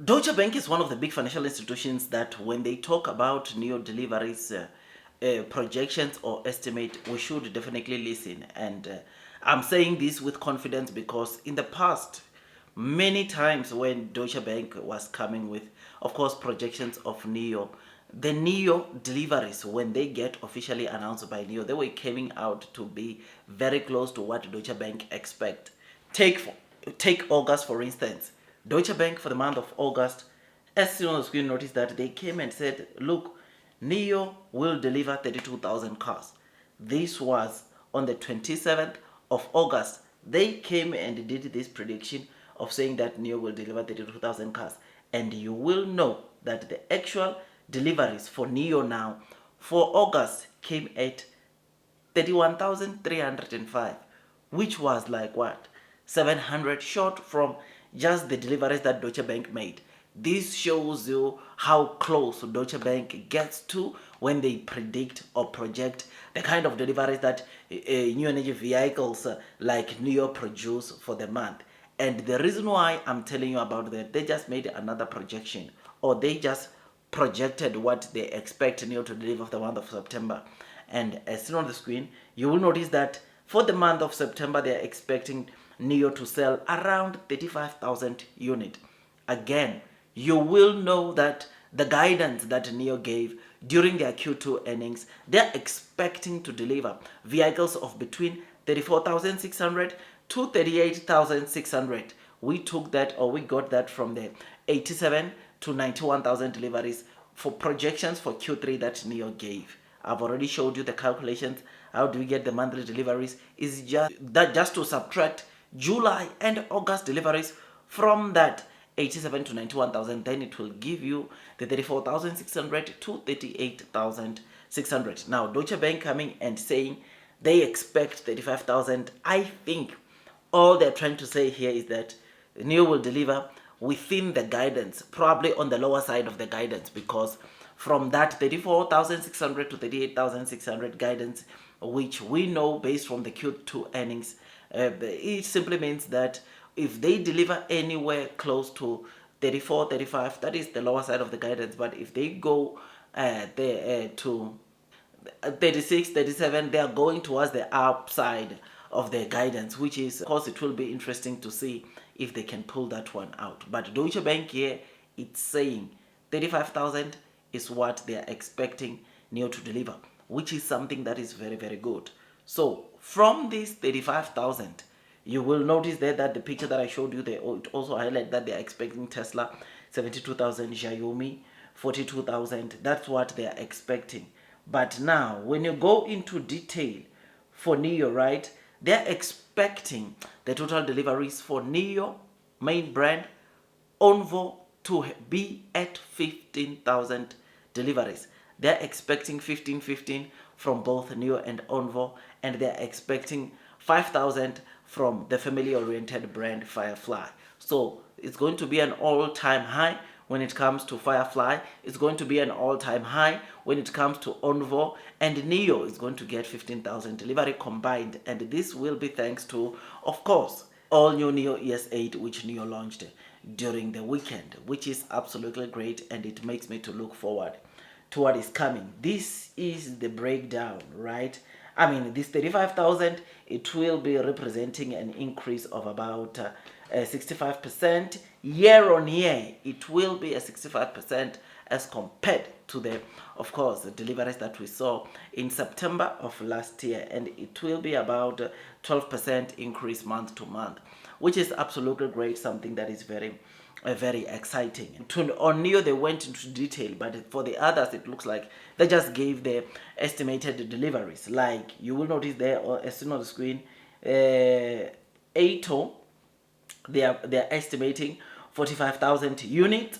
Deutsche Bank is one of the big financial institutions that when they talk about Nio Deliveries projections or estimate, we should definitely listen. And I'm saying this with confidence because in the past, many times when Deutsche Bank was coming with, of course, projections of Nio, the Nio deliveries, when they get officially announced by Nio, they were coming out to be very close to what Deutsche Bank expect. Take take August for instance. Deutsche Bank for the month of August, as soon as we noticed that they came and said, look, Nio will deliver 32,000 cars. This was on the 27th of August. They came and did this prediction of saying that Nio will deliver 32,000 cars. And you will know that the actual deliveries for Nio now for August came at 31,305, which was like what? 700 short from just the deliveries that Deutsche Bank made. This shows you how close Deutsche Bank gets to when they predict or project the kind of deliveries that new energy vehicles like Nio produce for the month. And the reason why I'm telling you about that, they just made another projection, or they just projected what they expect Nio to deliver for the month of September. And as seen on the screen, you will notice that for the month of September, they are expecting Nio to sell around 35,000 units. Again, you will know that the guidance that Nio gave during their Q2 earnings, they're expecting to deliver vehicles of between 34,600 to 38,600. We took that, or we got that from the 87 to 91,000 deliveries for projections for Q3 that Nio gave. I've already showed you the calculations. How do we get the monthly deliveries? Is just to subtract July and August deliveries from that 87 to 91,000, then it will give you the 34,600 to 38,600. Now, Deutsche Bank coming and saying they expect 35,000. I think all they're trying to say here is that Nio will deliver within the guidance, probably on the lower side of the guidance, because from that 34,600 to 38,600 guidance, which we know based from the Q2 earnings, it simply means that if they deliver anywhere close to 34, 35, that is the lower side of the guidance. But if they go to 36, 37, they are going towards the upside of their guidance, which is, of course, it will be interesting to see if they can pull that one out. But Deutsche Bank here, it's saying 35,000 is what they are expecting Nio to deliver, which is something that is very, very good. So from this 35,000, you will notice there that the picture that I showed you, they also highlight that they are expecting Tesla 72,000, Xiaomi 42,000. That's what they are expecting. But now, when you go into detail for Nio, right, they're expecting the total deliveries for Nio, main brand, Onvo, to be at 15,000 deliveries. They're expecting 15 from both Nio and Onvo, and they're expecting 5,000 from the family-oriented brand Firefly. So it's going to be an all-time high when it comes to Firefly. It's going to be an all-time high when it comes to Onvo, and Nio is going to get 15,000 delivery combined, and this will be thanks to, of course, all new Nio ES8, which Nio launched during the weekend, which is absolutely great, and it makes me to look forward to what is coming. This is the breakdown, right? I mean, this 35,000, it will be representing an increase of about 65% year on year. It will be a 65% as compared to the, of course, the deliveries that we saw in September of last year, and it will be about 12% increase month to month, which is absolutely great, something that is very very exciting. On Nio, they went into detail, but for the others, it looks like they just gave the estimated deliveries. Like you will notice there, as soon on the screen, ATO, they are estimating 45,000 units.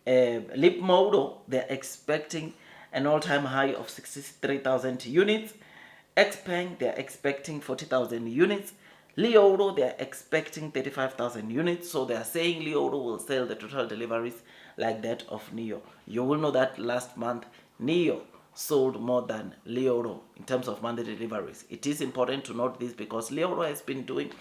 Lip Model, they're expecting an all-time high of 63,000 units. Xpeng, they're expecting 40,000 units. Leodo, they're expecting 35,000 units. So they're saying Leodo will sell the total deliveries like that of Nio. You will know that last month, Nio sold more than Leodo in terms of monthly deliveries. It is important to note this because Leodo has been doing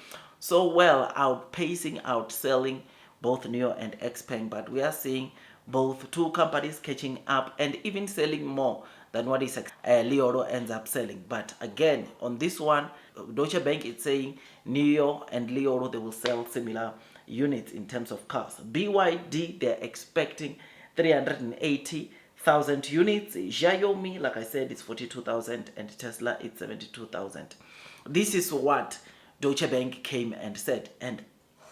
so well, outpacing, outselling both Nio and XPeng, but we are seeing both two companies catching up and even selling more than what is Li Auto ends up selling. But again, on this one, Deutsche Bank is saying Nio and Li Auto, they will sell similar units in terms of cars. BYD, they're expecting 380,000 units. Xiaomi, like I said, is 42,000, and Tesla is 72,000. This is what Deutsche Bank came and said. And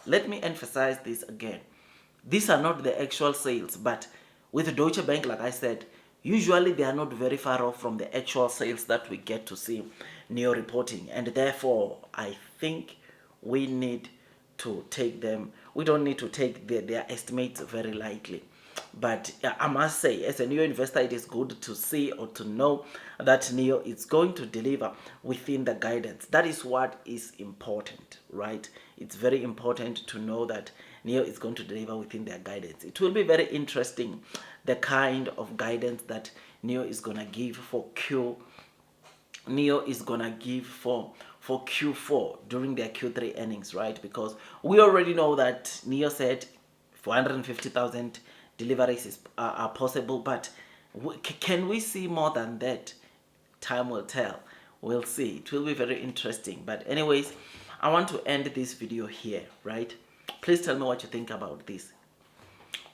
let me emphasize this again. These are not the actual sales, but with Deutsche Bank, like I said, usually they are not very far off from the actual sales that we get to see Nio reporting. And therefore, I think we need to take them, we don't need to take their estimates very lightly. But I must say, as a Nio investor, it is good to see or to know that Nio is going to deliver within the guidance. That is what is important, right? It's very important to know that Nio is going to deliver within their guidance. It will be very interesting, the kind of guidance that Nio is going to give for Nio is gonna give for Q4 during their Q3 earnings, right? Because we already know that Nio said 450,000 deliveries are possible, but can we see more than that? Time will tell. We'll see. It will be very interesting. But anyways, I want to end this video here, right? Please tell me what you think about this.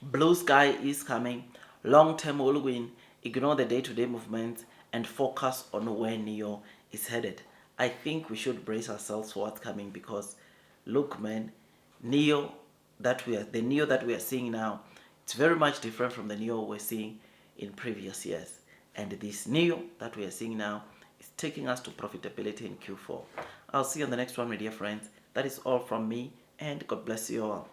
Blue sky is coming. Long term will win. Ignore the day-to-day movements and focus on where Nio is headed. I think we should brace ourselves for what's coming, because look, man, the Nio that we are seeing now, it's very much different from the Nio we're seeing in previous years. And this Nio that we are seeing now is taking us to profitability in Q4. I'll see you on the next one, my dear friends. That is all from me, and God bless you all.